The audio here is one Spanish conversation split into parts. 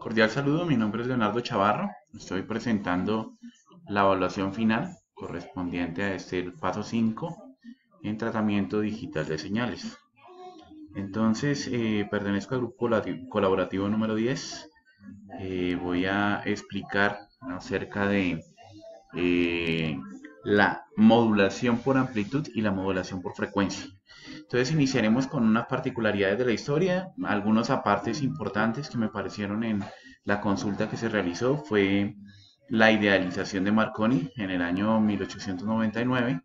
Cordial saludo, mi nombre es Leonardo Chavarro. Estoy presentando la evaluación final correspondiente a este el paso 5 en tratamiento digital de señales. Entonces, pertenezco al grupo colaborativo número 10. Voy a explicar acerca de eh, la modulación por amplitud y la modulación por frecuencia. Entonces iniciaremos con unas particularidades de la historia, algunos apartes importantes que me parecieron en la consulta que se realizó fue la idealización de Marconi en el año 1899.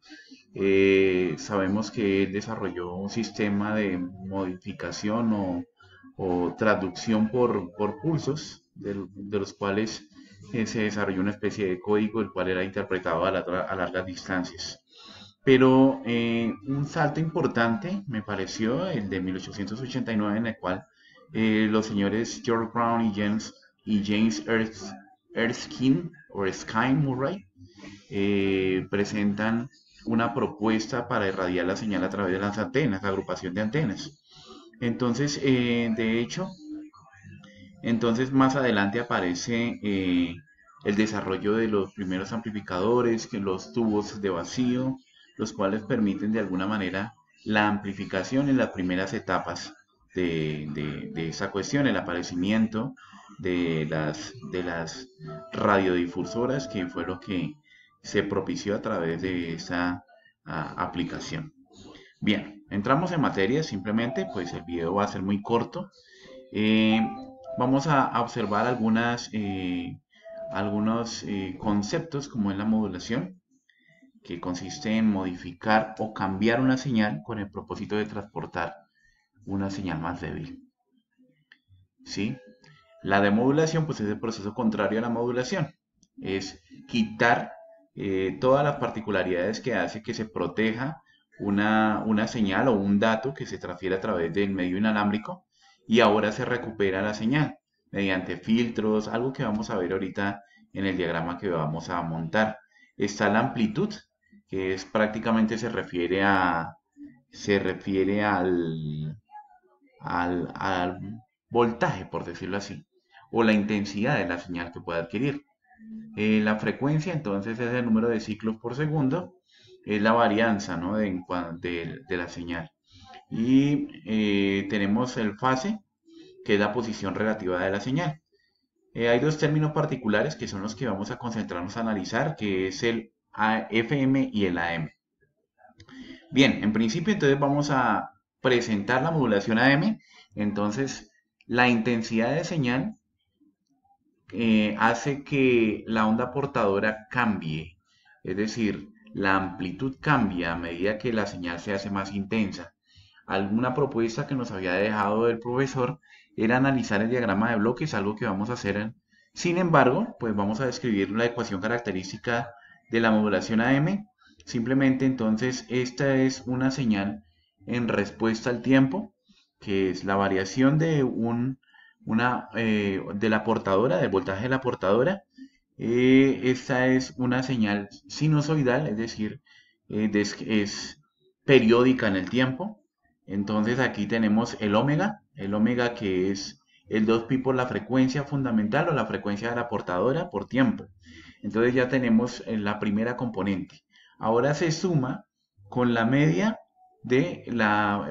Sabemos que él desarrolló un sistema de modificación o traducción por pulsos, de los cuales se desarrolló una especie de código el cual era interpretado a largas distancias. Pero un salto importante me pareció el de 1889 en el cual los señores George Brown y James Erskine o Erskine Murray presentan una propuesta para irradiar la señal a través de las antenas, la agrupación de antenas. Entonces, de hecho, entonces más adelante aparece el desarrollo de los primeros amplificadores, que los tubos de vacío, los cuales permiten de alguna manera la amplificación en las primeras etapas de esa cuestión, el aparecimiento de las radiodifusoras, que fue lo que se propició a través de esa aplicación. Bien, entramos en materia, simplemente, pues el video va a ser muy corto. Eh, Vamos a observar algunos conceptos como es la modulación, que consiste en modificar o cambiar una señal con el propósito de transportar una señal más débil. ¿Sí? La demodulación pues es el proceso contrario a la modulación. Es quitar todas las particularidades que hace que se proteja una señal o un dato que se transfiere a través del medio inalámbrico y ahora se recupera la señal mediante filtros, algo que vamos a ver ahorita en el diagrama que vamos a montar. Está la amplitud, que es prácticamente se refiere al voltaje, por decirlo así, o la intensidad de la señal que puede adquirir. La frecuencia entonces es el número de ciclos por segundo, es la varianza, ¿no? de la señal. Y tenemos el fase, que es la posición relativa de la señal. Hay dos términos particulares que son los que vamos a concentrarnos a analizar, que es el FM y el AM. Bien, en principio entonces vamos a presentar la modulación AM. Entonces, la intensidad de señal hace que la onda portadora cambie, es decir, la amplitud cambia a medida que la señal se hace más intensa. Alguna propuesta que nos había dejado el profesor era analizar el diagrama de bloques, algo que vamos a hacer. Sin embargo, pues vamos a describir la ecuación característica de la modulación AM. Simplemente entonces esta es una señal en respuesta al tiempo, que es la variación de la portadora, del voltaje de la portadora. Esta es una señal sinusoidal, es decir, es periódica en el tiempo. Entonces aquí tenemos el omega que es el 2pi por la frecuencia fundamental o la frecuencia de la portadora por tiempo. Entonces ya tenemos la primera componente. Ahora se suma con la media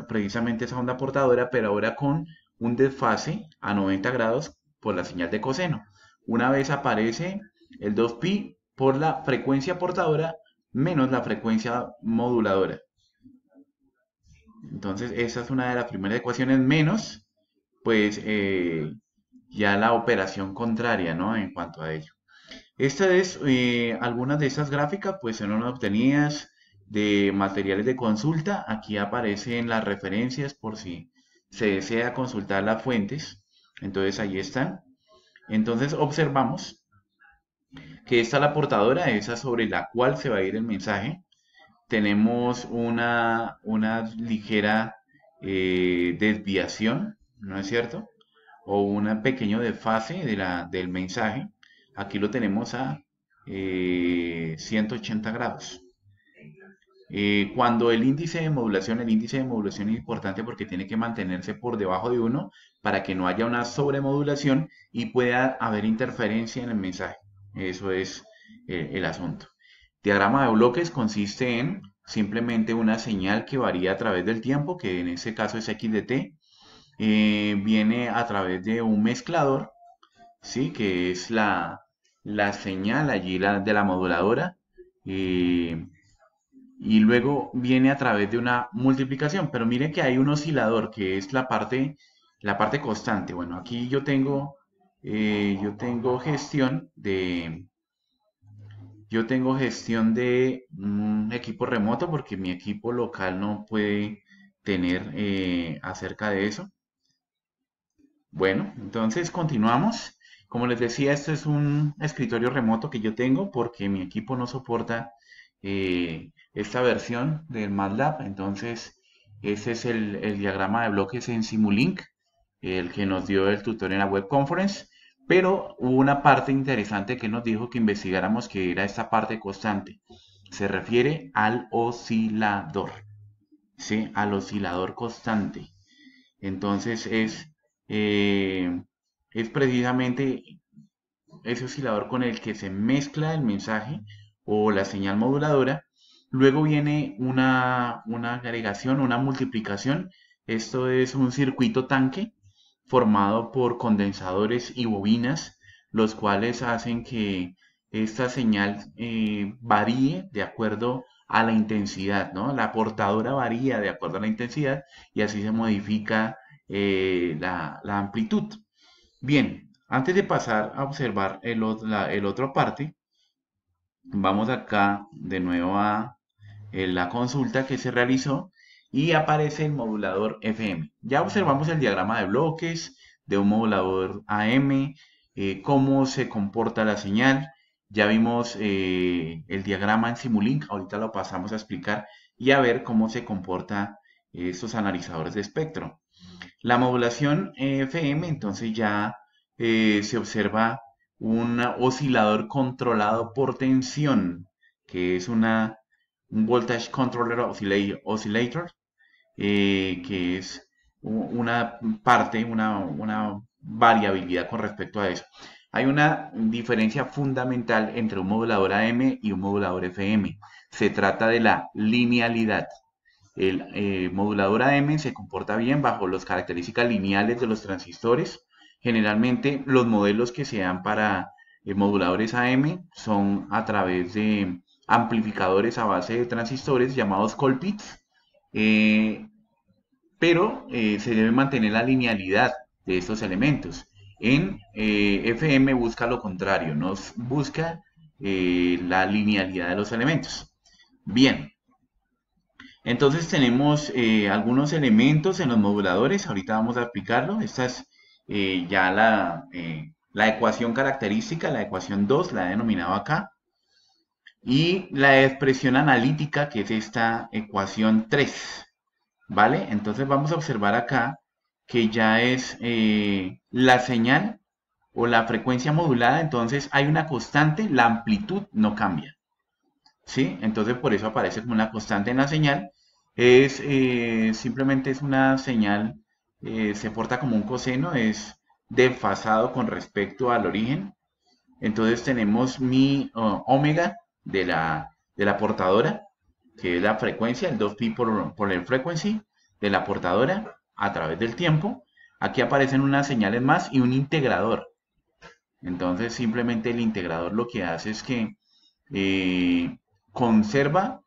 precisamente esa onda portadora, pero ahora con un desfase a 90 grados por la señal de coseno. Una vez aparece el 2pi por la frecuencia portadora menos la frecuencia moduladora. Entonces, esa es una de las primeras ecuaciones menos, pues, ya la operación contraria, ¿no? En cuanto a ello. Algunas de estas gráficas, pues, son obtenidas de materiales de consulta. Aquí aparecen las referencias por si se desea consultar las fuentes. Entonces, ahí están. Entonces, observamos que esta es la portadora, esa sobre la cual se va a ir el mensaje. Tenemos una ligera desviación, ¿no es cierto? O un pequeño desfase del mensaje. Aquí lo tenemos a 180 grados. Cuando el índice de modulación, es importante porque tiene que mantenerse por debajo de 1 para que no haya una sobremodulación y pueda haber interferencia en el mensaje. Eso es el asunto. Diagrama de bloques consiste en simplemente una señal que varía a través del tiempo, que en este caso es x de t, viene a través de un mezclador, ¿sí? Que es la señal allí de la moduladora. eh, y luego viene a través de una multiplicación. Pero miren que hay un oscilador que es la parte constante. Bueno, aquí yo tengo gestión de un equipo remoto porque mi equipo local no puede tener acerca de eso. Bueno, entonces continuamos. Como les decía, esto es un escritorio remoto que yo tengo porque mi equipo no soporta esta versión del MATLAB. Entonces, ese es el diagrama de bloques en Simulink, el que nos dio el tutor en la web conference. Pero hubo una parte interesante que nos dijo que investigáramos, que era esta parte constante. Se refiere al oscilador, ¿sí? Al oscilador constante. Entonces es precisamente ese oscilador con el que se mezcla el mensaje o la señal moduladora. Luego viene una agregación, una multiplicación. Esto es un circuito tanque formado por condensadores y bobinas, los cuales hacen que esta señal varíe de acuerdo a la intensidad, ¿no? La portadora varía de acuerdo a la intensidad y así se modifica la amplitud. Bien, antes de pasar a observar el otro parte, vamos acá de nuevo a la consulta que se realizó y aparece el modulador FM. Ya observamos el diagrama de bloques de un modulador AM, cómo se comporta la señal. Ya vimos el diagrama en Simulink, ahorita lo pasamos a explicar y a ver cómo se comportan estos analizadores de espectro. La modulación FM, entonces ya se observa un oscilador controlado por tensión, que es un Voltage Controller Oscillator, que es una parte, una variabilidad con respecto a eso. Hay una diferencia fundamental entre un modulador AM y un modulador FM. Se trata de la linealidad. El modulador AM se comporta bien bajo las características lineales de los transistores. Generalmente los modelos que se dan para moduladores AM son a través de amplificadores a base de transistores llamados Colpits, pero se debe mantener la linealidad de estos elementos. En FM busca lo contrario, nos busca la linealidad de los elementos. Bien, entonces tenemos algunos elementos en los moduladores, ahorita vamos a explicarlo. Esta es ya la ecuación característica, la ecuación 2, la he denominado acá. Y la expresión analítica, que es esta ecuación 3, ¿vale? Entonces vamos a observar acá que ya es la señal o la frecuencia modulada, entonces hay una constante, la amplitud no cambia. ¿Sí? Entonces por eso aparece como una constante en la señal. Simplemente es una señal, se porta como un coseno, es desfasado con respecto al origen. Entonces tenemos mi omega de la portadora, que es la frecuencia, el 2pi por el frequency de la portadora a través del tiempo. Aquí aparecen unas señales más y un integrador. Entonces simplemente el integrador lo que hace es que conserva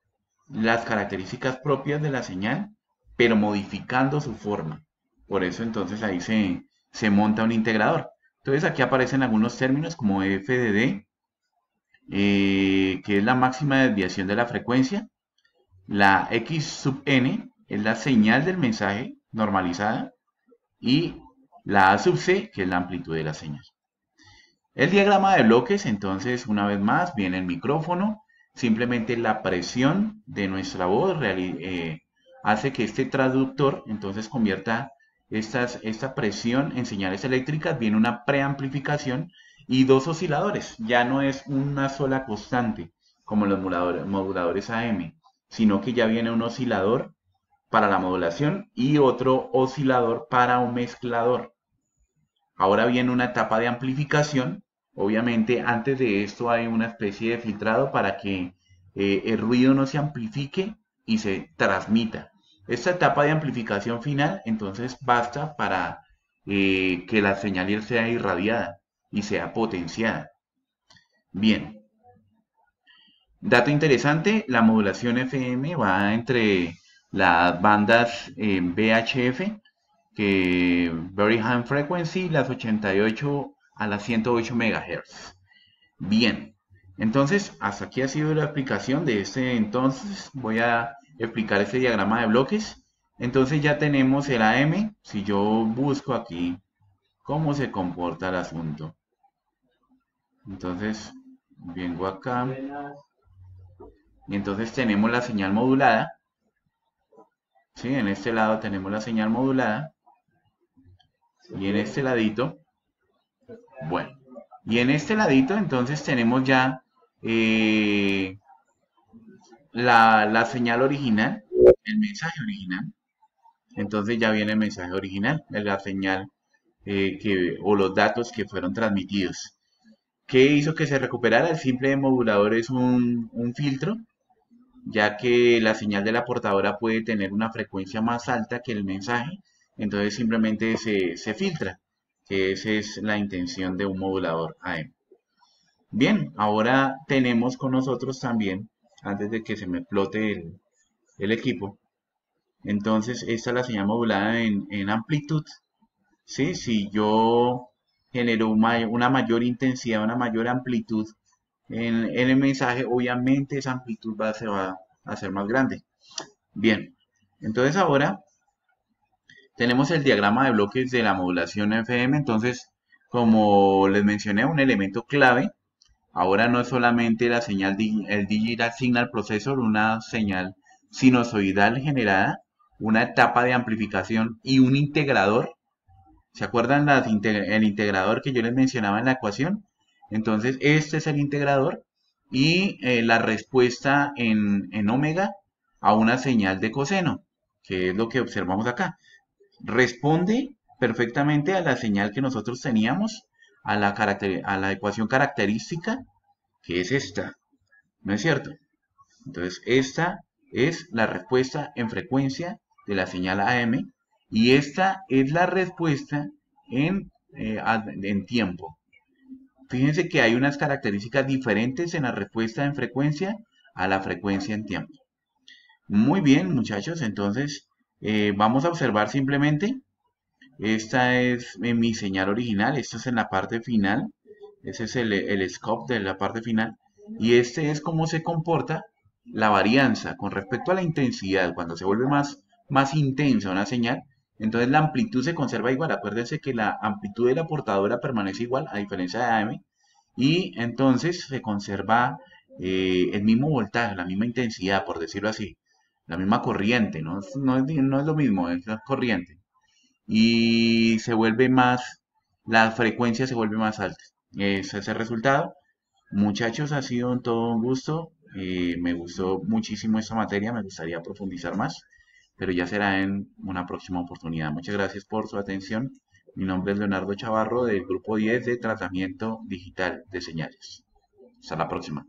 las características propias de la señal, pero modificando su forma. Por eso entonces ahí se monta un integrador. Entonces aquí aparecen algunos términos como f de d, que es la máxima desviación de la frecuencia. La x sub n es la señal del mensaje normalizada. Y la a sub c, que es la amplitud de la señal. El diagrama de bloques, entonces, una vez más, viene el micrófono. Simplemente la presión de nuestra voz hace que este traductor, entonces, convierta esta presión en señales eléctricas. Viene una preamplificación y dos osciladores. Ya no es una sola constante, como los moduladores AM, sino que ya viene un oscilador para la modulación y otro oscilador para un mezclador. Ahora viene una etapa de amplificación. Obviamente antes de esto hay una especie de filtrado para que el ruido no se amplifique y se transmita. Esta etapa de amplificación final entonces basta para que la señal sea irradiada y sea potenciada. Bien, dato interesante, la modulación FM va entre las bandas VHF, que Very High Frequency, las 88 a las 108 MHz. Bien, entonces hasta aquí ha sido la explicación de este. Entonces voy a explicar este diagrama de bloques. Entonces ya tenemos el AM. Si yo busco aquí cómo se comporta el asunto, entonces vengo acá y entonces tenemos la señal modulada. ¿Sí? En este lado tenemos la señal modulada y en este ladito, bueno, y en este ladito entonces tenemos ya la señal original, el mensaje original. Entonces ya viene el mensaje original, la señal o los datos que fueron transmitidos. ¿Qué hizo que se recuperara? El simple modulador es un filtro, ya que la señal de la portadora puede tener una frecuencia más alta que el mensaje, entonces simplemente se filtra, que esa es la intención de un modulador AM. Bien, ahora tenemos con nosotros también, antes de que se me explote el equipo, entonces esta es la señal modulada en amplitud. ¿Sí? Si yo genero una mayor intensidad, una mayor amplitud en el mensaje, obviamente esa amplitud se va a hacer más grande. Bien, entonces ahora tenemos el diagrama de bloques de la modulación FM. Entonces, como les mencioné, un elemento clave ahora no es solamente la señal, el Digital Signal Processor, una señal sinusoidal generada, una etapa de amplificación y un integrador. ¿Se acuerdan el integrador que yo les mencionaba en la ecuación? Entonces, este es el integrador y la respuesta en omega a una señal de coseno, que es lo que observamos acá. Responde perfectamente a la señal que nosotros teníamos, a la ecuación característica, que es esta, ¿no es cierto? Entonces, esta es la respuesta en frecuencia de la señal AM y esta es la respuesta en tiempo. Fíjense que hay unas características diferentes en la respuesta en frecuencia a la frecuencia en tiempo. Muy bien, muchachos, entonces vamos a observar simplemente. Esta es mi señal original, esto es en la parte final. Ese es el scope de la parte final. Y este es cómo se comporta la varianza con respecto a la intensidad. Cuando se vuelve más intensa una señal, entonces la amplitud se conserva igual. Acuérdense que la amplitud de la portadora permanece igual, a diferencia de AM. Y entonces se conserva el mismo voltaje, la misma intensidad, por decirlo así. La misma corriente, ¿no? No es lo mismo, es la corriente. Y se vuelve la frecuencia se vuelve más alta. Ese es el resultado. Muchachos, ha sido todo un gusto. Me gustó muchísimo esta materia, me gustaría profundizar más, pero ya será en una próxima oportunidad. Muchas gracias por su atención. Mi nombre es Leonardo Chavarro del grupo 10 de tratamiento digital de señales. Hasta la próxima.